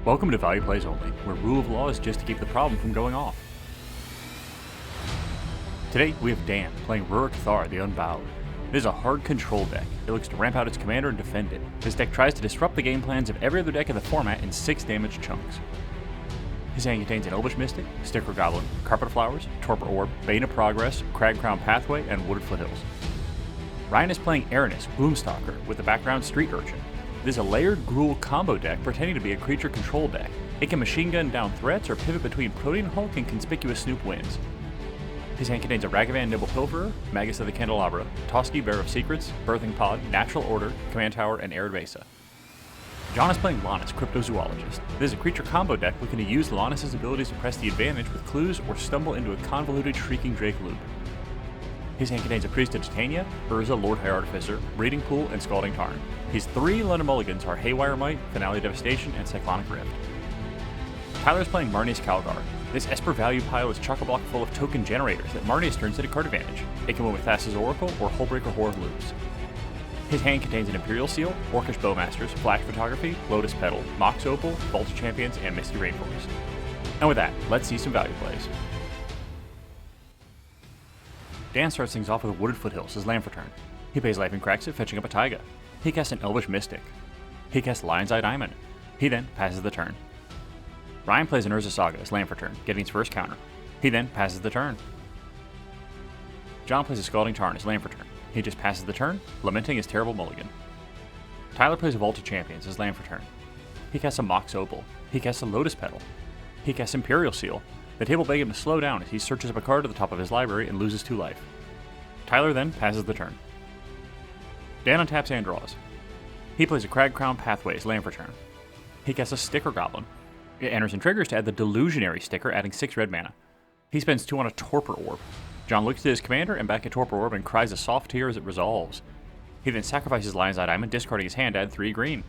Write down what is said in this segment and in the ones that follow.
Welcome to Value Plays Only, where rule of law is just to keep the problem from going off. Today we have Dan playing Ruric Thar, the Unbowed. It is a hard control deck. It looks to ramp out its commander and defend it. This deck tries to disrupt the game plans of every other deck in the format in 6 damage chunks. His hand contains an Elvish Mystic, Sticker Goblin, Carpet of Flowers, Torpor Orb, Bane of Progress, Crag Crown Pathway, and Wooded Foothills. Ryan is playing Erinis, Gloomstalker, with the background Street Urchin. It is a layered Gruul combo deck pretending to be a creature control deck. It can machine gun down threats or pivot between Protean Hulk and Conspicuous Snoop wins. His hand contains a Ragavan Nimble Pilferer, Magus of the Candelabra, Toski Bearer of Secrets, Birthing Pod, Natural Order, Command Tower, and Arid Mesa. John is playing Lonis, Cryptozoologist. This is a creature combo deck looking to use Lonis' abilities to press the advantage with clues or stumble into a convoluted Shrieking Drake loop. His hand contains a Priest of Titania, Urza, Lord High Artificer, Breeding Pool, and Scalding Tarn. His 3 London Mulligans are Haywire Might, Finale Devastation, and Cyclonic Rift. Tyler is playing Marneus Calgar. This Esper value pile is chock-a-block full of token generators that Marneus turns into card advantage. It can win with Thassa's Oracle or Hullbreaker Horror loops. His hand contains an Imperial Seal, Orcish Bowmasters, Flash Photography, Lotus Petal, Mox Opal, Vault of Champions, and Misty Rainforest. And with that, let's see some value plays. Dan starts things off with a Wooded Foothills as land for turn. He pays life and cracks it, fetching up a Taiga. He casts an Elvish Mystic. He casts Lion's Eye Diamond. He then passes the turn. Ryan plays an Urza Saga as land for turn, getting its first counter. He then passes the turn. John plays a Scalding Tarn as land for turn. He just passes the turn, lamenting his terrible mulligan. Tyler plays a Vault of Champions as land for turn. He casts a Mox Opal. He casts a Lotus Petal. He casts Imperial Seal. The table begs him to slow down as he searches up a card at the top of his library and loses 2 life. Tyler then passes the turn. Dan untaps and draws. He plays a Crag Crown Pathway as land for turn. He casts a Sticker Goblin. It enters and triggers to add the Delusionary sticker, adding 6 red mana. He spends 2 on a Torpor Orb. John looks at his commander and back at Torpor Orb and cries a soft tear as it resolves. He then sacrifices Lion's Eye Diamond, discarding his hand to add 3 green.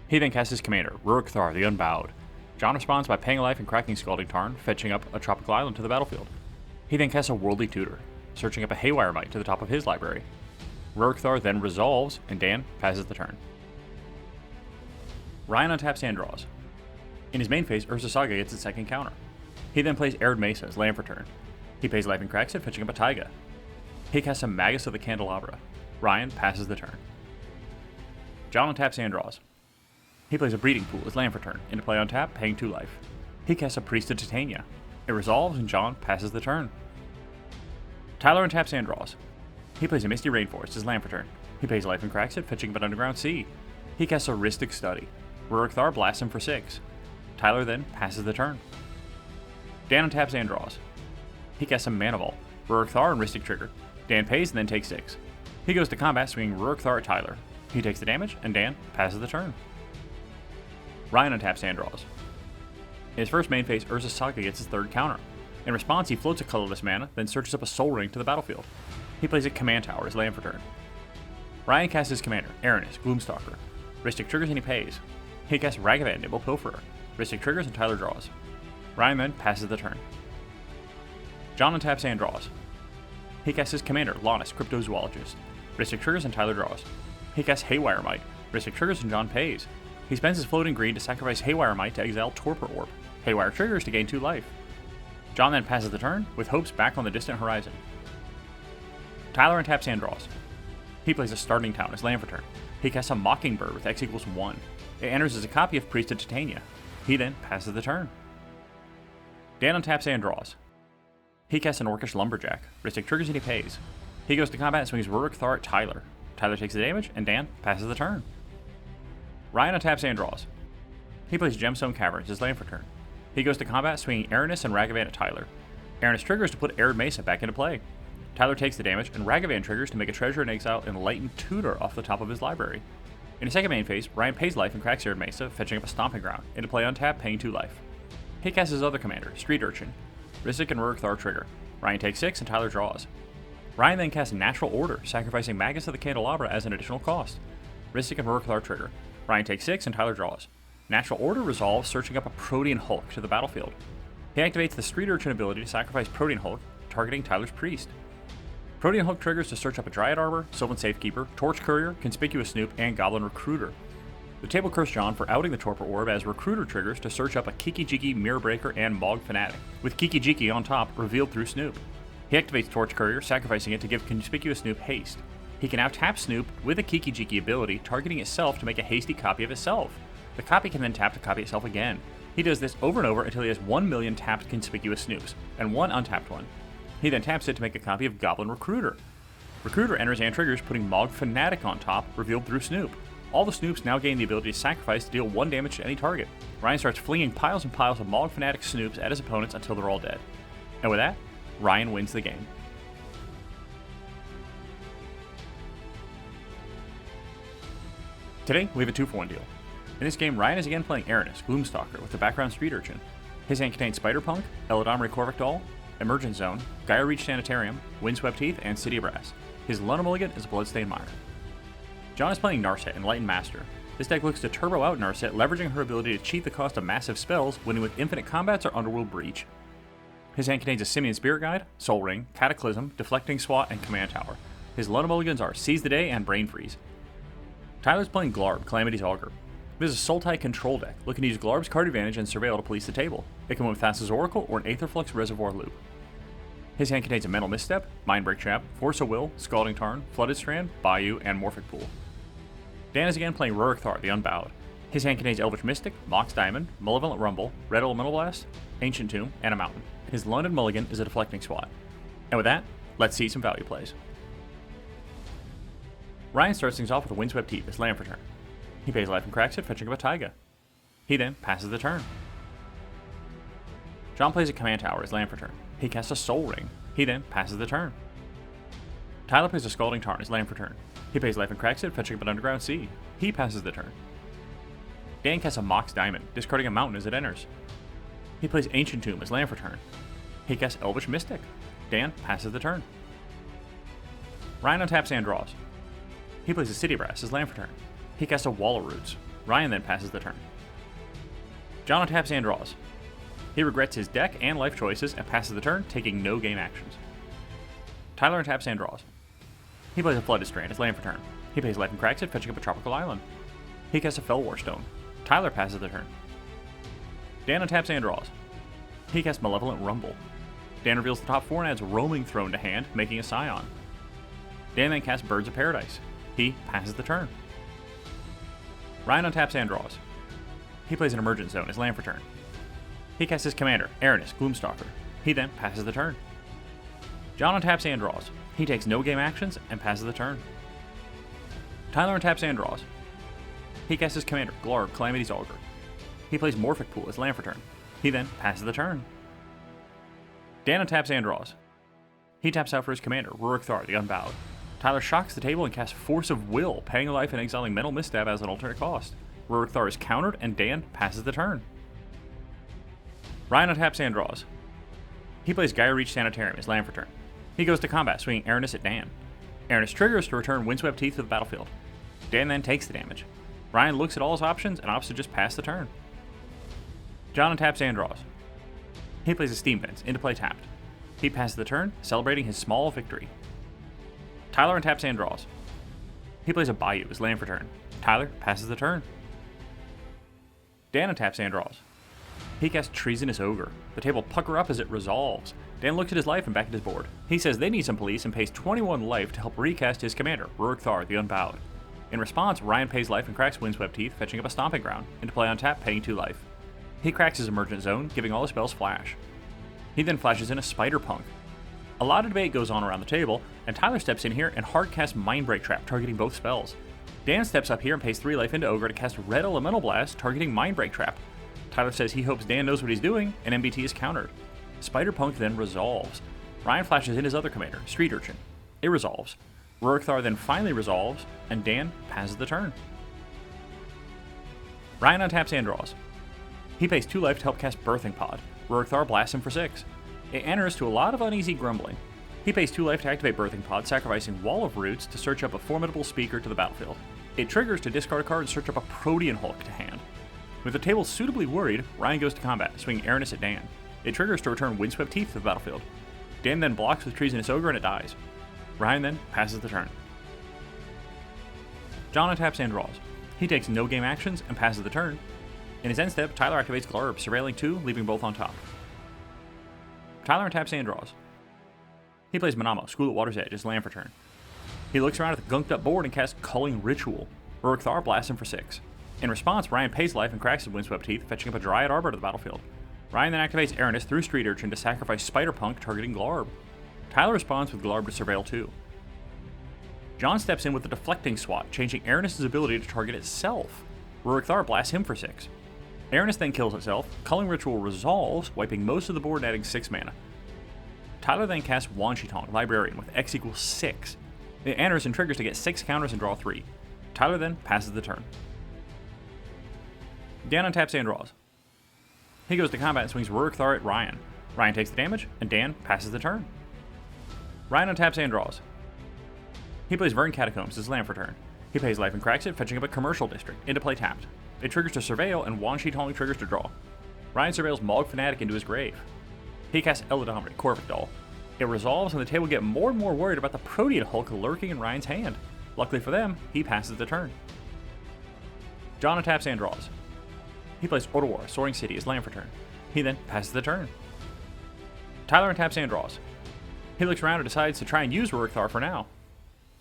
He then casts his commander, Ruric Thar, the Unbowed. John responds by paying a life and cracking Scalding Tarn, fetching up a Tropical Island to the battlefield. He then casts a Worldly Tutor, searching up a Haywire Might to the top of his library. Ruric Thar then resolves, and Dan passes the turn. Ryan untaps and draws. In his main phase, Urza Saga gets its second counter. He then plays Arid Mesa as land for turn. He pays life and cracks it, fetching up a Taiga. He casts a Magus of the Candelabra. Ryan passes the turn. John untaps and draws. He plays a Breeding Pool as land for turn, into play on tap, paying 2 life. He casts a Priest of Titania. It resolves, and John passes the turn. Tyler untaps and draws. He plays a Misty Rainforest as land for turn. He pays life and cracks it, fetching up an Underground Sea. He casts a Rhystic Study. Ruric Thar blasts him for 6. Tyler then passes the turn. Dan untaps and draws. He casts a Mana Vault, Ruric Thar, and Rhystic Trigger. Dan pays and then takes 6. He goes to combat, swinging Ruric Thar at Tyler. He takes the damage, and Dan passes the turn. Ryan untaps and draws. In his first main phase, Urza Saga gets his 3rd counter. In response, he floats a colorless mana, then searches up a Soul Ring to the battlefield. He plays a Command Tower as land for turn. Ryan casts his commander, Erinis, Gloomstalker. Rhystic triggers and he pays. He casts Ragavan Nimble Pilferer. Rhystic triggers and Tyler draws. Ryan then passes the turn. John untaps and draws. He casts his commander, Lonis, Cryptozoologist. Rhystic triggers and Tyler draws. He casts Haywire Might. Rhystic triggers and John pays. He spends his floating green to sacrifice Haywire Might to exile Torpor Orb. Haywire triggers to gain 2 life. John then passes the turn, with hopes back on the distant horizon. Tyler untaps and draws. He plays a Starting Town as land for turn. He casts a Mockingbird with X equals 1. It enters as a copy of Priest of Titania. He then passes the turn. Dan untaps and draws. He casts an Orcish Lumberjack. Rhystic triggers and he pays. He goes to combat and swings Ruric Thar at Tyler. Tyler takes the damage, and Dan passes the turn. Ryan untaps and draws. He plays Gemstone Caverns as land for turn. He goes to combat, swinging Erinis and Ragavan at Tyler. Erinis triggers to put Arid Mesa back into play. Tyler takes the damage, and Ragavan triggers to make a Treasure in Exile and Enlightened Tutor off the top of his library. In his second main phase, Ryan pays life and cracks Arid Mesa, fetching up a Stomping Ground, into play on tap, paying 2 life. He casts his other commander, Street Urchin. Rhystic and Ruric Thar trigger. Ryan takes 6 and Tyler draws. Ryan then casts Natural Order, sacrificing Magus of the Candelabra as an additional cost. Rhystic and Ruric Thar trigger. Ryan takes 6 and Tyler draws. Natural Order resolves, searching up a Protean Hulk to the battlefield. He activates the Street Urchin ability to sacrifice Protean Hulk, targeting Tyler's Priest. Protean Hulk triggers to search up a Dryad Arbor, Sylvan Safekeeper, Torch Courier, Conspicuous Snoop, and Goblin Recruiter. The table cursed John for outing the Torpor Orb as Recruiter triggers to search up a Kiki-Jiki, Mirror Breaker, and Mog Fanatic, with Kiki-Jiki on top revealed through Snoop. He activates Torch Courier, sacrificing it to give Conspicuous Snoop haste. He can now tap Snoop with a Kiki-Jiki ability, targeting itself to make a hasty copy of itself. The copy can then tap to copy itself again. He does this over and over until he has 1 million tapped Conspicuous Snoops, and 1 untapped one. He then taps it to make a copy of Goblin Recruiter. Recruiter enters and triggers, putting Mog Fanatic on top, revealed through Snoop. All the Snoops now gain the ability to sacrifice to deal 1 damage to any target. Ryan starts flinging piles and piles of Mog Fanatic Snoops at his opponents until they're all dead. And with that, Ryan wins the game. Today, we have a 2-for-1 deal. In this game, Ryan is again playing Erinis, Gloomstalker, with the background Street Urchin. His hand contains Spider-Punk, Eladomri Corvic Doll, Emergent Zone, Gaia Reach Sanitarium, Windswept Teeth, and City of Brass. His Luna Mulligan is Bloodstained Mire. John is playing Narset, Enlightened Master. This deck looks to turbo out Narset, leveraging her ability to cheat the cost of massive spells, winning with Infinite Combats or Underworld Breach. His hand contains a Simian Spirit Guide, Soul Ring, Cataclysm, Deflecting Swat, and Command Tower. His Luna Mulligans are Seize the Day and Brain Freeze. Tyler's playing Glarb, Calamity's Augur. This is a Sultai control deck, looking to use Glarb's card advantage and Surveil to police the table. It can win with Thassa's Oracle or an Aetherflux Reservoir Loop. His hand contains a Mental Misstep, Mindbreak Trap, Force of Will, Scalding Tarn, Flooded Strand, Bayou, and Morphic Pool. Dan is again playing Ruric Thar, the Unbowed. His hand contains Elvish Mystic, Mox Diamond, Malevolent Rumble, Red Elemental Blast, Ancient Tomb, and a Mountain. His London Mulligan is a Deflecting Swat. And with that, let's see some value plays. Ryan starts things off with a Windswept Teeth as land for turn. He pays life and cracks it, fetching up a Taiga. He then passes the turn. John plays a Command Tower as land for turn. He casts a Soul Ring. He then passes the turn. Tyler plays a Scalding Tarn as land for turn. He pays life and cracks it, fetching up an Underground Sea. He passes the turn. Dan casts a Mox Diamond, discarding a mountain as it enters. He plays Ancient Tomb as land for turn. He casts Elvish Mystic. Dan passes the turn. Ryan untaps and draws. He plays a City Brass as land for turn. He casts a Wall of Roots. Ryan then passes the turn. John untaps and draws. He regrets his deck and life choices and passes the turn, taking no game actions. Tyler untaps and draws. He plays a Flooded Strand as land for turn. He pays life and cracks it, fetching up a Tropical Island. He casts a Fellwar Stone. Tyler passes the turn. Dan untaps and draws. He casts Malevolent Rumble. Dan reveals the top 4 and adds Roaming Throne to hand, making a Scion. Dan then casts Birds of Paradise. He passes the turn. Ryan untaps and draws. He plays an Emergent Zone as land for turn. He casts his commander, Erinis, Gloomstalker. He then passes the turn. John untaps and draws. He takes no game actions and passes the turn. Tyler untaps and draws. He casts his commander, Glarb, Calamity's Augur. He plays Morphic Pool as land for turn. He then passes the turn. Dan untaps and draws. He taps out for his commander, Ruric Thar, the Unbowed. Tyler shocks the table and casts Force of Will, paying a life and exiling Mental Misstep as an alternate cost. Ruric Thar is countered, and Dan passes the turn. Ryan untaps and draws. He plays Gaia Reach Sanitarium as land for turn. He goes to combat, swinging Erinis at Dan. Erinis triggers to return Windswept Teeth to the battlefield. Dan then takes the damage. Ryan looks at all his options and opts to just pass the turn. John untaps and draws. He plays a Steam Vents, into play tapped. He passes the turn, celebrating his small victory. Tyler untaps and draws. He plays a Bayou as land for turn. Tyler passes the turn. Dan untaps and draws. He casts Treasonous Ogre. The table pucker up as it resolves. Dan looks at his life and back at his board. He says they need some police and pays 21 life to help recast his commander, Ruric Thar, the Unbowed. In response, Ryan pays life and cracks Windswept Teeth, fetching up a Stomping Ground, into play on tap, paying 2 life. He cracks his Emergent Zone, giving all his spells flash. He then flashes in a Spider-Punk. A lot of debate goes on around the table, and Tyler steps in here and hard casts Mindbreak Trap, targeting both spells. Dan steps up here and pays 3 life into Ogre to cast Red Elemental Blast, targeting Mindbreak Trap. Tyler says he hopes Dan knows what he's doing, and MBT is countered. Spider-Punk then resolves. Ryan flashes in his other commander, Street Urchin. It resolves. Ruric Thar then finally resolves, and Dan passes the turn. Ryan untaps and draws. He pays 2 life to help cast Birthing Pod. Ruric Thar blasts him for 6. It enters to a lot of uneasy grumbling. He pays 2 life to activate Birthing Pod, sacrificing Wall of Roots to search up a Formidable Speaker to the battlefield. It triggers to discard a card and search up a Protean Hulk to hand. With the table suitably worried, Ryan goes to combat, swinging Erinis at Dan. It triggers to return Windswept Teeth to the battlefield. Dan then blocks with Treasonous Ogre and it dies. Ryan then passes the turn. John untaps and draws. He takes no game actions and passes the turn. In his end step, Tyler activates Glarb, surveilling 2, leaving both on top. Tyler untaps and draws. He plays Manamo, School at Water's Edge, as land for turn. He looks around at the gunked up board and casts Culling Ritual. Ruric Thar blasts him for 6. In response, Ryan pays life and cracks his Windswept Teeth, fetching up a Dryad Arbor to the battlefield. Ryan then activates Erinis through Street Urchin to sacrifice Spider-Punk, targeting Glarb. Tyler responds with Glarb to surveil 2. John steps in with the Deflecting Swat, changing Erinis' ability to target itself. Ruric Thar blasts him for 6. Erinis then kills itself, Culling Ritual resolves, wiping most of the board and adding 6 mana. Tyler then casts Wan Shitong, Librarian, with X equals 6. It enters and triggers to get 6 counters and draw 3. Tyler then passes the turn. Dan untaps and draws. He goes to combat and swings Ruric Thar at Ryan. Ryan takes the damage, and Dan passes the turn. Ryan untaps and draws. He plays Verdant Catacombs as land for turn. He pays life and cracks it, fetching up a Commercial District, into play tapped. It triggers to surveil, and Wan Shitong triggers to draw. Ryan surveils Maug Fanatic into his grave. He casts Eladamri, Corvic Doll. It resolves, and the table get more and more worried about the Protean Hulk lurking in Ryan's hand. Luckily for them, he passes the turn. John untaps and draws. He plays Otawara, Soaring City, as land for turn. He then passes the turn. Tyler untaps and draws. He looks around and decides to try and use Ruric Thar for now.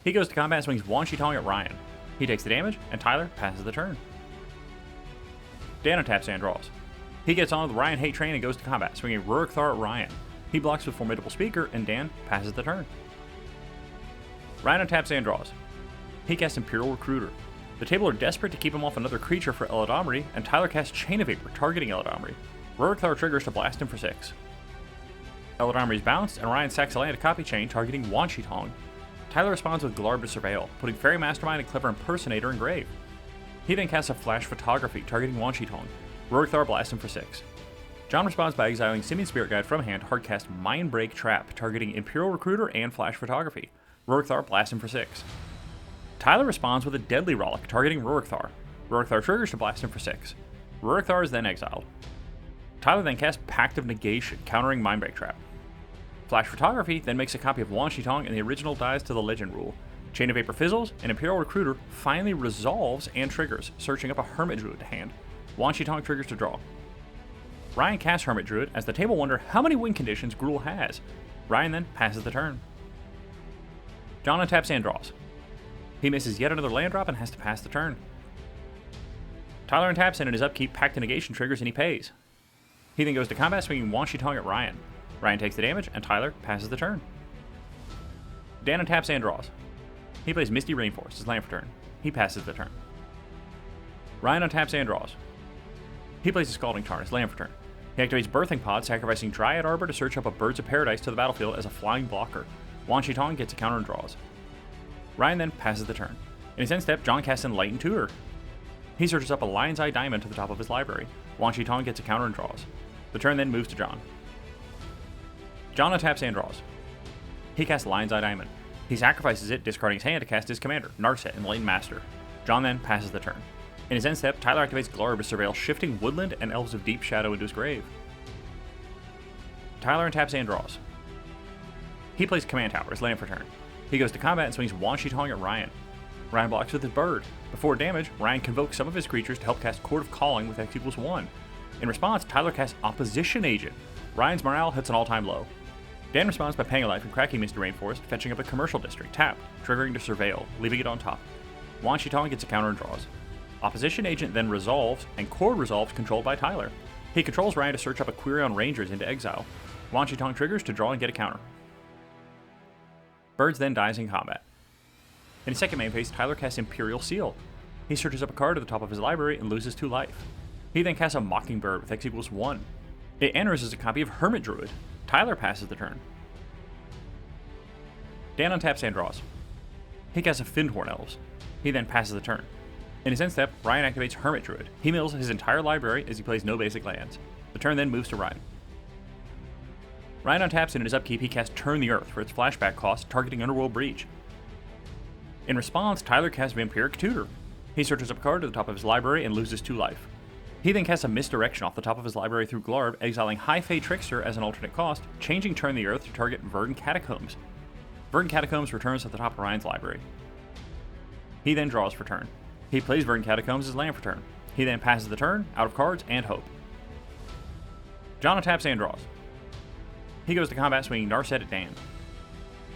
He goes to combat and swings Wan Shitong at Ryan. He takes the damage, and Tyler passes the turn. Dan untaps and draws. He gets on the Ryan hate train and goes to combat, swinging Ruric Thar at Ryan. He blocks with Formidable Speaker, and Dan passes the turn. Ryan untaps and draws. He casts Imperial Recruiter. The table are desperate to keep him off another creature for Eladamri, and Tyler casts Chain of Vapor, targeting Eladamri. Ruric Thar triggers to blast him for 6. Eladamri's bounced, and Ryan sacks a land to copy chain, targeting Wan Shitong. Tyler responds with Glarb to surveil, putting Fairy Mastermind and Clever Impersonator in grave. He then casts a Flash Photography, targeting Wan Shitong. Ruric Thar blasts him for 6. John responds by exiling Simian Spirit Guide from hand to hardcast Mindbreak Trap, targeting Imperial Recruiter and Flash Photography. Ruric Thar blasts him for 6. Tyler responds with a Deadly Rollick, targeting Ruric Thar. Ruric Thar triggers to blast him for 6. Ruric Thar is then exiled. Tyler then casts Pact of Negation, countering Mindbreak Trap. Flash Photography then makes a copy of Wan Shitong, and the original dies to the Legend rule. Chain of Vapor fizzles, and Imperial Recruiter finally resolves and triggers, searching up a Hermit Druid to hand. Wan Shitong triggers to draw. Ryan casts Hermit Druid, as the table wonder how many win conditions Gruul has. Ryan then passes the turn. John untaps and draws. He misses yet another land drop and has to pass the turn. Tyler untaps, and in his upkeep, Pact of Negation triggers and he pays. He then goes to combat, swinging Wan Shitong at Ryan. Ryan takes the damage, and Tyler passes the turn. Dan untaps and draws. He plays Misty Rainforest as land for turn. He passes the turn. Ryan untaps and draws. He plays a Scalding Tarn as land for turn. He activates Birthing Pod, sacrificing Dryad Arbor to search up a Birds of Paradise to the battlefield as a flying blocker. Wan Shitong gets a counter and draws. Ryan then passes the turn. In his end step, John casts Enlightened Tutor. He searches up a Lion's Eye Diamond to the top of his library. Wan Shitong gets a counter and draws. The turn then moves to John. John untaps and draws. He casts Lion's Eye Diamond. He sacrifices it, discarding his hand to cast his commander, Narset and Enlightened Master. John then passes the turn. In his end step, Tyler activates Glarb to surveil Shifting Woodland and Elves of Deep Shadow into his grave. Tyler untaps and draws. He plays Command Tower as land for turn. He goes to combat and swings Wan Shitong at Ryan. Ryan blocks with his bird. Before damage, Ryan convokes some of his creatures to help cast Court of Calling with X equals 1. In response, Tyler casts Opposition Agent. Ryan's morale hits an all-time low. Dan responds by paying a life and cracking Misty Rainforest, fetching up a Commercial District, tapped, triggering to surveil, leaving it on top. Wan Shitong gets a counter and draws. Opposition Agent then resolves, and Core resolves controlled by Tyler. He controls Ryan to search up a Quirion Rangers into exile. Wan Shitong triggers to draw and get a counter. Birds then dies in combat. In his second main phase, Tyler casts Imperial Seal. He searches up a card at the top of his library and loses 2 life. He then casts a Mockingbird with X equals 1. It enters as a copy of Hermit Druid. Tyler passes the turn. Dan untaps and draws. He casts a Fyndhorn Elves. He then passes the turn. In his end step, Ryan activates Hermit Druid. He mills his entire library as he plays no basic lands. The turn then moves to Ryan. Ryan untaps, and in his upkeep, he casts Turn the Earth for its flashback cost, targeting Underworld Breach. In response, Tyler casts Vampiric Tutor. He searches up a card to the top of his library and loses 2 life. He then casts a Misdirection off the top of his library through Glarb, exiling High Fae Trickster as an alternate cost, changing Turn the Earth to target Verdant Catacombs. Verdant Catacombs returns at the top of Ryan's library. He then draws for turn. He plays Verdant Catacombs as land for turn. He then passes the turn, out of cards, and hope. John taps and draws. He goes to combat swinging Narset at Dan.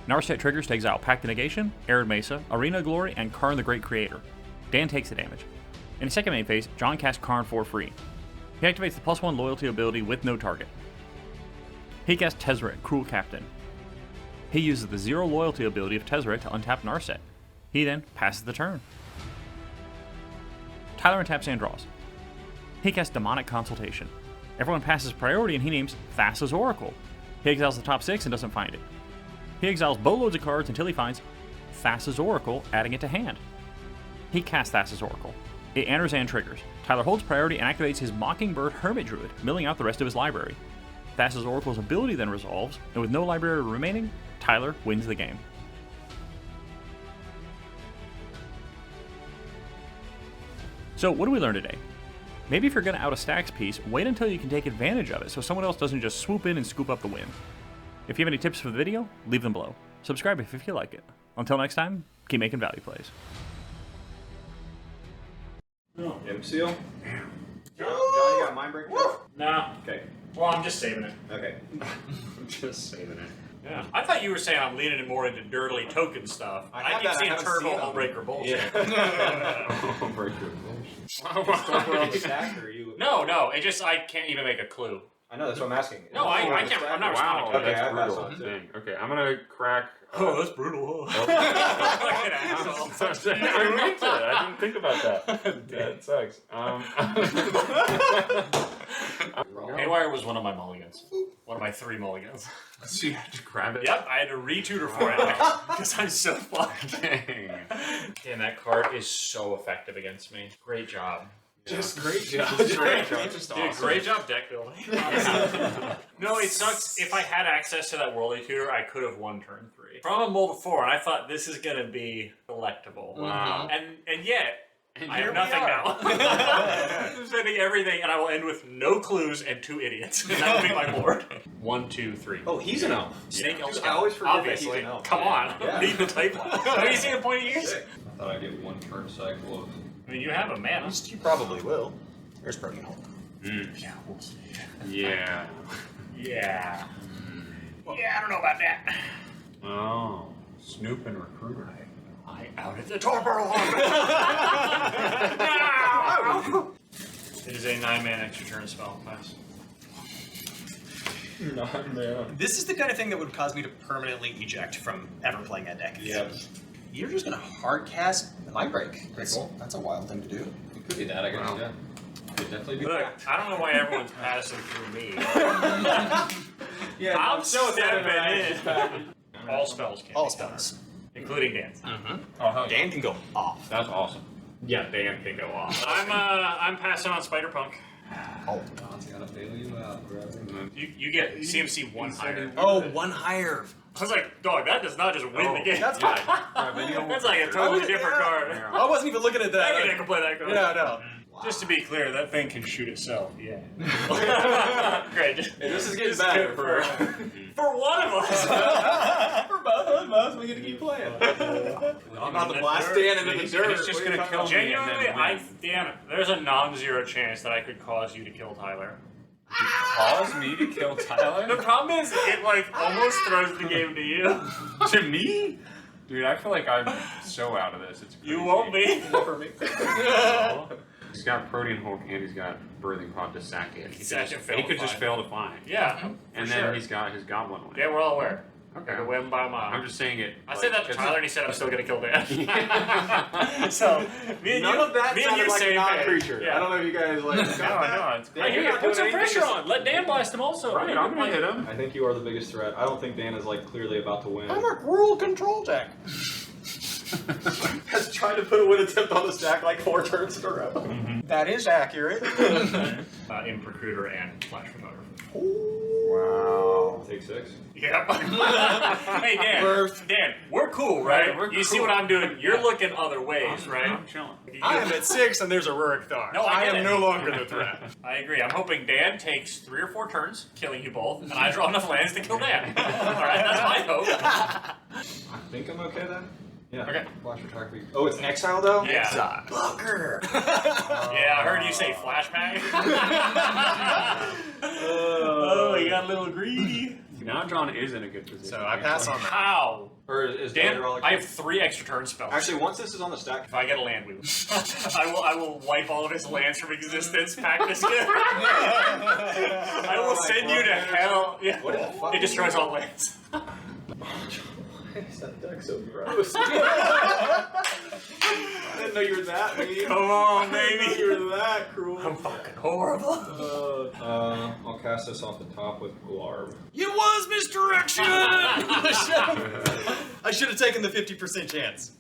Narset triggers to exile Pact of Negation, Arid Mesa, Arena of Glory, and Karn the Great Creator. Dan takes the damage. In his second main phase, John casts Karn for free. He activates the +1 loyalty ability with no target. He casts Tezzeret, Cruel Captain. He uses the 0 loyalty ability of Tezzeret to untap Narset. He then passes the turn. Tyler untaps and draws. He casts Demonic Consultation. Everyone passes priority and he names Thassa's Oracle. He exiles the top 6 and doesn't find it. He exiles boatloads of cards until he finds Thassa's Oracle, adding it to hand. He casts Thassa's Oracle. It enters and triggers. Tyler holds priority and activates his Mockingbird Hermit Druid, milling out the rest of his library. Thassa's Oracle's ability then resolves, and with no library remaining, Tyler wins the game. So what do we learn today? Maybe if you're going to out a stacks piece, wait until you can take advantage of it so someone else doesn't just swoop in and scoop up the win. If you have any tips for the video, leave them below. Subscribe if you feel like it. Until next time, keep making value plays. Oh, Imp Seal? Damn. John, you got Mind Breaker? No. Okay. Well, I'm just saving it. Okay. I'm just saving it. Yeah. I thought you were saying I'm leaning more into dirtly token stuff. I keep seeing Turbo Hullbreaker bullshit. Hullbreaker bullshit. No, it just, I can't even make a clue. I know, that's what I'm asking. No, I can't, I'm not Wow, responding to it. Okay, I that's pass brutal. on. Dang. Okay, I'm gonna crack. Oh, that's brutal. I didn't think about that. That sucks. Haywire was one of my mulligans. One of my 3 mulligans. So you had to grab it? Yep, I had to retutor for it because I'm so fucked. Damn, that card is so effective against me. Great job. Just great job. Great job. Just Dude, awesome. great job deck building. No, it sucks. If I had access to that Worldly Tutor, I could have won turn 3. From a mold of 4, and I thought this is going to be delectable. Wow. And yet, I have here nothing we now. I'm spending everything, and I will end with no clues and 2 idiots. And that will be my board. 1, 2, 3. Oh, I Snake Elf. always forget Obviously. that he's an elf. Come on. Yeah. Leave the table. Have you seen a point of use? Sick. I thought I'd get 1 turn cycle of... I mean, you have a mana. You probably will. There's Protein Hulk. Yeah, we'll see. Yeah. Yeah. Yeah, I don't know about that. Oh. Snoop and Recruiter. I outed the Torpedo No! It is a 9-mana extra turn spell class. 9 mana. This is the kind of thing that would cause me to permanently eject from ever playing that deck. Yep. You're just gonna hard cast the Mind Break. Cool. That's a wild thing to do. It could be that, I guess, Wow. yeah. Could definitely be Look, that. I don't know why everyone's passing through me. Yeah, I'm so stepping in. All spells can All be done, spells. including dance. Oh, hell yeah. Dan can go off. That's awesome. Yeah, Dan can go off. I'm passing on Spider Punk. Oh. God's gotta bail you out, bro. You get CMC 1 higher. Oh, 1 higher. I was like, dog, that does not just win the game. That's Yeah. That's like a totally different card. I wasn't even looking at that. I can play that card. Yeah, no. Just to be clear, that thing can shoot itself. Yeah. Great. This is getting Just better for one of us. For both of us, we get to keep playing. I'm about to blast Dan into the dirt. He's just gonna kill me. Genuinely, and then win. damn it. There's a non-zero chance that I could cause you to kill Tyler. Cause me to kill Tyler? The problem is, it like almost throws the game to you. To me? Dude, I feel like I'm so out of this. It's crazy. You won't be. For me. He's got Protein Hulk and he's got Birthing Pod to sack it. He could just fail to find. Yeah. And for then sure. he's got his Goblin one. Yeah, we're all aware. Okay. I could win by a mile. I'm just saying it. I said that to Tyler, and he said I'm still gonna kill Dan. So me and None you, of that me and sounded you like a same non-creature. page. Yeah. I don't know if you guys like got that. it's I hear you. Put some pressure on. Let Dan blast him also. Right, I'm gonna hit him. I think you are the biggest threat. I don't think Dan is like clearly about to win. I'm a cruel control deck. Has tried to put a win attempt on the stack like 4 turns in a row. That is accurate. Imp Recruiter and Flash Photographer. Wow. Take 6. Yep. Hey Dan, Dan, we're cool, right? Right, we're you see cool. what I'm doing? You're looking other ways, right? I'm chilling. I am at 6 and there's a Ruric Thar. No, I get am it. no longer the threat. I agree. I'm hoping Dan takes 3 or 4 turns, killing you both, and I draw enough lands to kill Dan. All right, that's my hope. I think I'm okay then. Yeah. Okay. Flash attack. Oh, it's an exile though? Yeah. Exile. Fucker! Yeah, I heard you say flashback. Oh, you got a little greedy. Now John is in a good position. So I pass on that. How? Or is Dan, Deadroll I have 3 extra turn spells. Actually, once this is on the stack, if I get a land, we will. I will wipe all of his lands from existence. Pack this together. I will send you to hell. Yeah. What the fuck? It destroys all lands. why is that deck so gross? I didn't know you were that mean. Come on, I didn't know baby. you were that cruel. I'm fucking horrible. I'll cast this off the top with Glarb. It was misdirection! I should have taken the 50% chance.